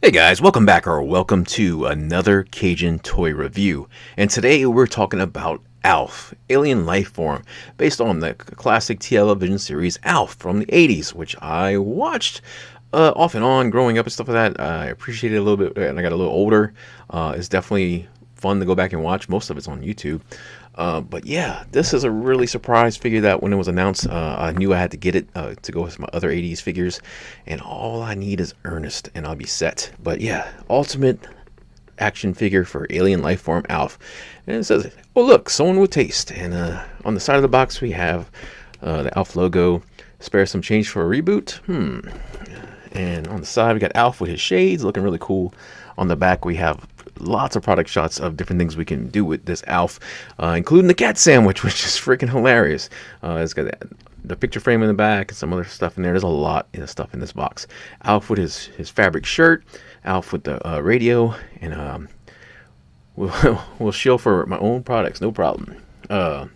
Hey guys, welcome back or welcome to another Cajun toy review. And today we're talking about Alf, alien life form, based on the classic television series Alf from the 80s, which I watched off and on growing up and stuff like that. I appreciated it a little bit and I got a little older. It's definitely fun to go back and watch. Most of it's on YouTube. But yeah, this is a really surprise figure that when it was announced, I knew I had to get it to go with my other 80s figures. And all I need is Ernest and I'll be set. But yeah, ultimate action figure for alien life form Alf. And it says, oh look, someone with taste. And on the side of the box we have the Alf logo. Spare some change for a reboot. And on the side we got Alf with his shades looking really cool. On the back we have lots of product shots of different things we can do with this Alf, including the cat sandwich, which is freaking hilarious. It's got the picture frame in the back and some other stuff in there. There's a lot of stuff in this box. Alf with his fabric shirt, Alf with the radio, and we'll shill for my own products, no problem. And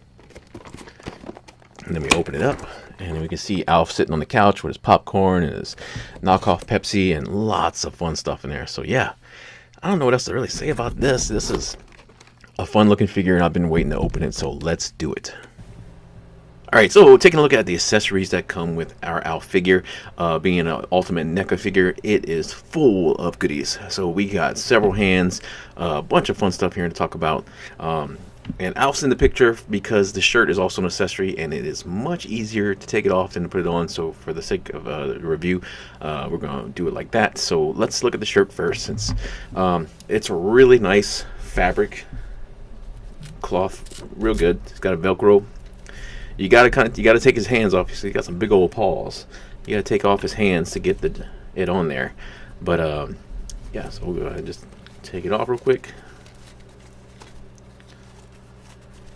then we open it up, and we can see Alf sitting on the couch with his popcorn and his knockoff Pepsi and lots of fun stuff in there. So yeah, I don't know what else to really say about this. This is a fun looking figure and I've been waiting to open it, so let's do it. Alright, so taking a look at the accessories that come with our Alf figure, being an ultimate Neca figure, it is full of goodies. So we got several hands, a bunch of fun stuff here to talk about. And Alf's in the picture because the shirt is also an accessory and it is much easier to take it off than to put it on. So for the sake of the review, we're going to do it like that. So let's look at the shirt first, since it's a really nice fabric cloth, real good. It's got a Velcro. You gotta take his hands off. He's got some big old paws. You gotta take off his hands to get it on there. But yeah, so we'll go ahead and just take it off real quick.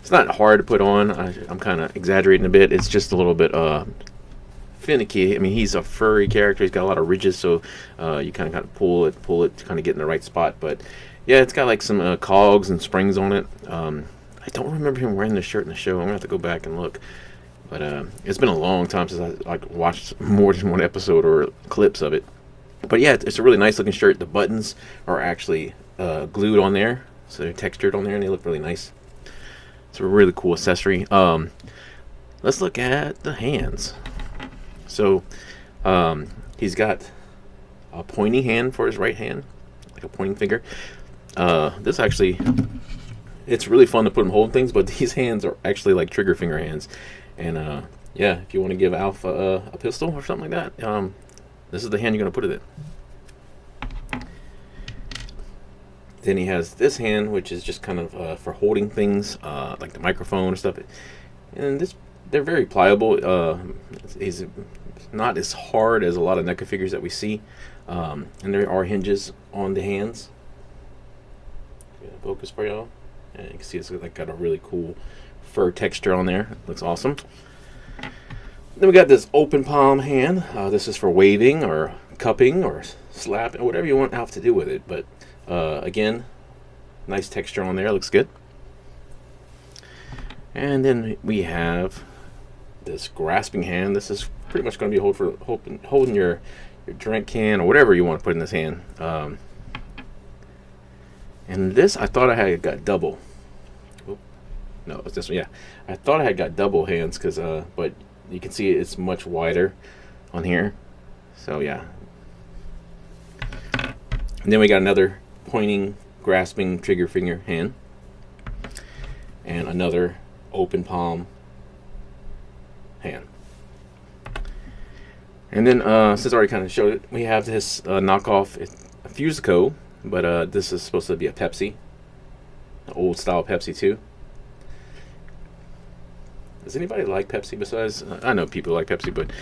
It's not hard to put on. I'm kind of exaggerating a bit. It's just a little bit finicky. I mean, he's a furry character. He's got a lot of ridges, so you kind of pull it to kind of get in the right spot. But yeah, it's got like some cogs and springs on it. I don't remember him wearing this shirt in the show. I'm gonna have to go back and look. But it's been a long time since I watched more than one episode or clips of it. But yeah, it's a really nice looking shirt. The buttons are actually glued on there, so they're textured on there, and they look really nice. It's a really cool accessory. Let's look at the hands. So he's got a pointing hand for his right hand, like a pointing finger. This actually, it's really fun to put him holding things, but these hands are actually like trigger finger hands. And yeah, if you want to give Alf a pistol or something like that, this is the hand you're going to put it in. Then he has this hand, which is just kind of for holding things, like the microphone or stuff. And they're very pliable. It's not as hard as a lot of NECA figures that we see. And there are hinges on the hands. Focus for y'all. And you can see it's like got a really cool fur texture on there. It looks awesome. Then we got this open palm hand. This is for waving or cupping or slapping, or whatever you want Alf to do with it. But again, nice texture on there, looks good. And then we have this grasping hand. This is pretty much going to be holding your drink can or whatever you want to put in this hand. And this, I thought I had got double. Oh, no, it's this one. Yeah, I thought I had got double hands because, but you can see it's much wider on here. So yeah. And then we got another pointing, grasping trigger finger hand, and another open palm hand. And then since I already kind of showed it, we have this knockoff Fusico, but this is supposed to be a Pepsi, an old style Pepsi too. Does anybody like Pepsi besides? I know people like Pepsi, but it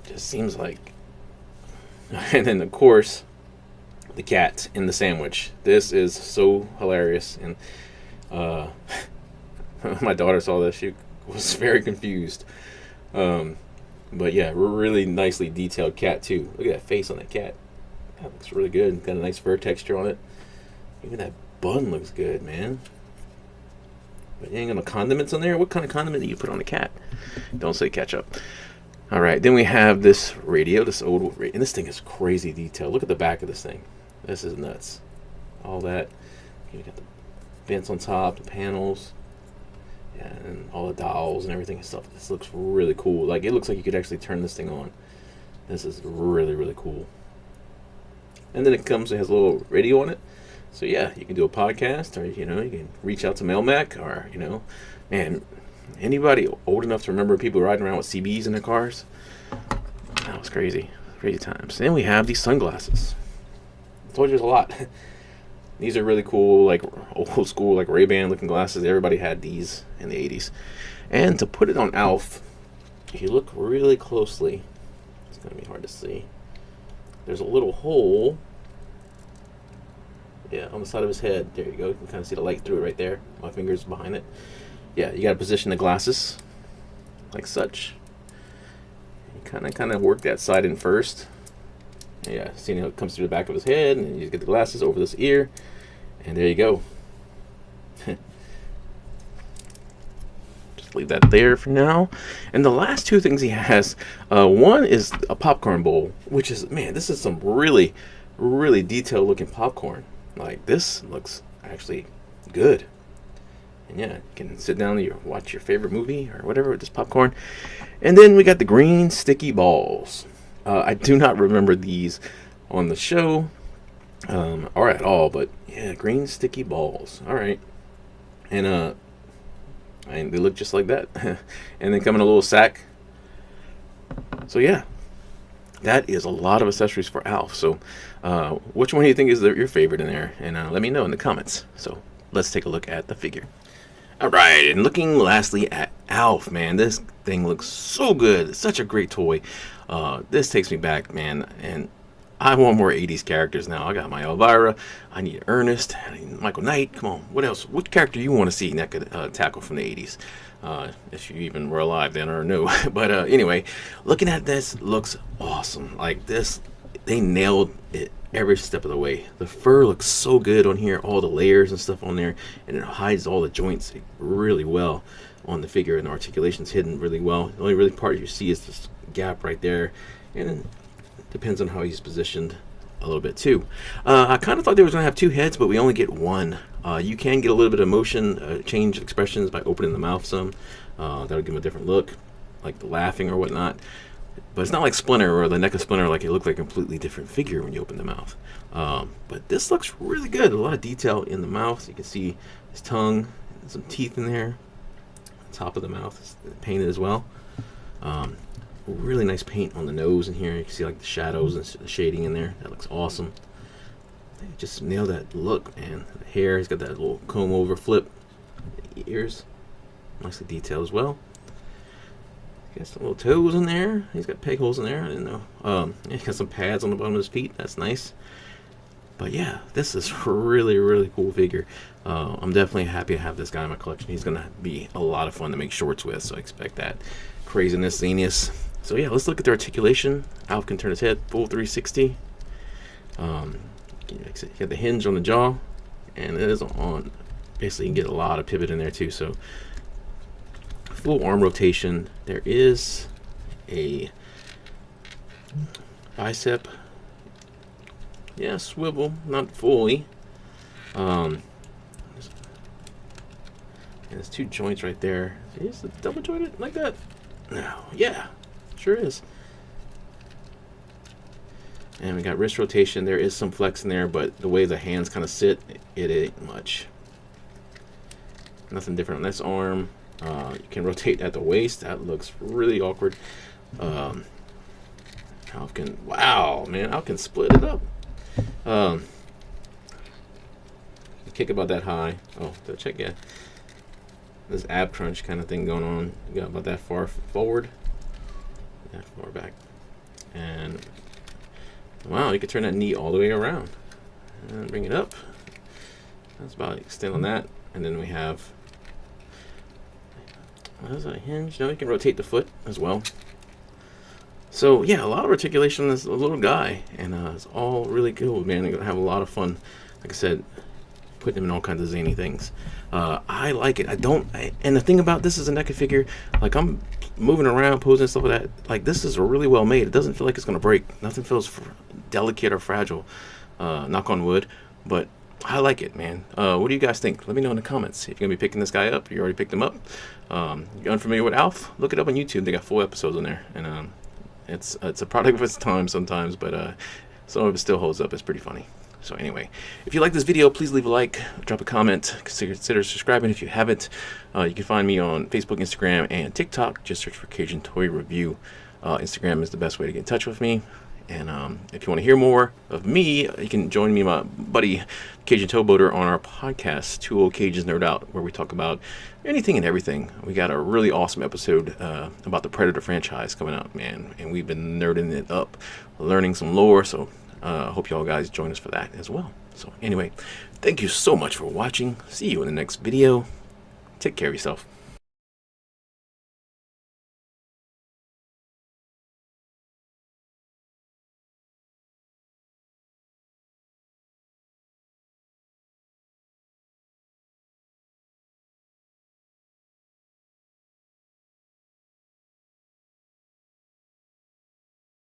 just seems like. And then of course, the cat in the sandwich. This is so hilarious, and my daughter saw this. She was very confused. But yeah, really nicely detailed cat too. Look at that face on that cat. That looks really good. Got a nice fur texture on it. Even that bun looks good, man. But you ain't got no condiments on there. What kind of condiment do you put on the cat? Don't say ketchup. All right, then we have this radio, this old radio, and this thing is crazy detailed. Look at the back of this thing. This is nuts. All that. You got the vents on top, the panels, and all the dials and everything and stuff. This looks really cool. Like, it looks like you could actually turn this thing on. This is really, really cool. And then it has a little radio on it. So yeah, you can do a podcast, or you can reach out to Melmac, or man, anybody old enough to remember people riding around with CBs in their cars? That was crazy times. Then we have these sunglasses. I told you there's a lot. These are really cool, like old school, like Ray-Ban looking glasses. Everybody had these in the 80s. And to put it on Alf, if you look really closely, it's gonna be hard to see. There's a little hole. Yeah, on the side of his head. There you go. You can kind of see the light through it right there. My finger's behind it. Yeah, you got to position the glasses like such. You kind of work that side in first. Yeah, see how it comes through the back of his head, and you get the glasses over this ear, and there you go. Just leave that there for now. And the last two things he has, one is a popcorn bowl, which is, man, this is some really, really detailed looking popcorn. Like, this looks actually good. And yeah, you can sit down and watch your favorite movie or whatever with this popcorn. And then we got the green sticky balls. I do not remember these on the show or at all, but yeah, green sticky balls. All right. And they look just like that. And they come in a little sack. So yeah, that is a lot of accessories for Alf. So which one do you think is your favorite in there? And let me know in the comments. So let's take a look at the figure. All right, and looking lastly at Alf, man, this thing looks so good. It's such a great toy. This takes me back, man, and I want more 80s characters now. I got my Elvira. I need Ernest. I need Michael Knight. Come on, what else? What character you want to see that could tackle from the 80s? If you even were alive then or no. But anyway, looking at this looks awesome. Like this, they nailed it every step of the way. The fur looks so good on here, all the layers and stuff on there, and it hides all the joints really well on the figure, and the articulation's hidden really well. The only really part you see is this gap right there, and then it depends on how he's positioned a little bit too. I kind of thought they was going to have two heads, but we only get one. You can get a little bit of motion, change expressions by opening the mouth some. That'll give him a different look, like the laughing or whatnot. But it's not like Splinter or the Neca Splinter, like it looked like a completely different figure when you open the mouth. But this looks really good. A lot of detail in the mouth. You can see his tongue, and some teeth in there. Top of the mouth is painted as well. Really nice paint on the nose in here. You can see like the shadows and the shading in there. That looks awesome. They just nailed that look, man. The hair, he's got that little comb over flip. The ears, nicely detailed as well. Got some little toes in there. He's got peg holes in there. I didn't know. He's got some pads on the bottom of his feet. That's nice. But yeah, this is really, really cool figure. I'm definitely happy to have this guy in my collection. He's going to be a lot of fun to make shorts with, so I expect that craziness, zaniness. So yeah, let's look at the articulation. Alf can turn his head full 360. You got the hinge on the jaw, and it is on. Basically, you can get a lot of pivot in there too. So full arm rotation. There is a bicep. Yeah, swivel, not fully. And there's two joints right there. Is it double jointed like that? No. Yeah, sure is. And we got wrist rotation. There is some flex in there, but the way the hands kind of sit, it ain't much. Nothing different on this arm. You can rotate at the waist. That looks really awkward. Alf can, wow, man, Alf can split it up. Kick about that high. Oh, so check, yeah. This ab crunch kind of thing going on. You got about that far forward, that far back, and wow, you can turn that knee all the way around and bring it up. That's about extend on that, and then we have. What is that, a hinge? No, you can rotate the foot as well. So yeah, a lot of articulation on this little guy, and it's all really cool, man. You're gonna have a lot of fun. Like I said, putting him in all kinds of zany things. I like it. And the thing about this is a Neca figure, like I'm moving around, posing stuff like that. Like this is really well made. It doesn't feel like it's gonna break. Nothing feels delicate or fragile. Knock on wood, but I like it, man. What do you guys think? Let me know in the comments. If you're gonna be picking this guy up, you already picked him up. You're unfamiliar with Alf? Look it up on YouTube. They got 4 episodes on there, and it's a product of its time sometimes, but some of it still holds up. It's pretty funny. So anyway, if you like this video, please leave a like, drop a comment, consider subscribing if you haven't. You can find me on Facebook, Instagram, and TikTok. Just search for Cajun Toy Review. Instagram is the best way to get in touch with me. And if you want to hear more of me, you can join me and my buddy Cajun Towboater on our podcast, Two Old Cajuns Nerd Out, where we talk about anything and everything. We got a really awesome episode about the Predator franchise coming out, man. And we've been nerding it up, learning some lore. So I hope y'all guys join us for that as well. So anyway, thank you so much for watching. See you in the next video. Take care of yourself.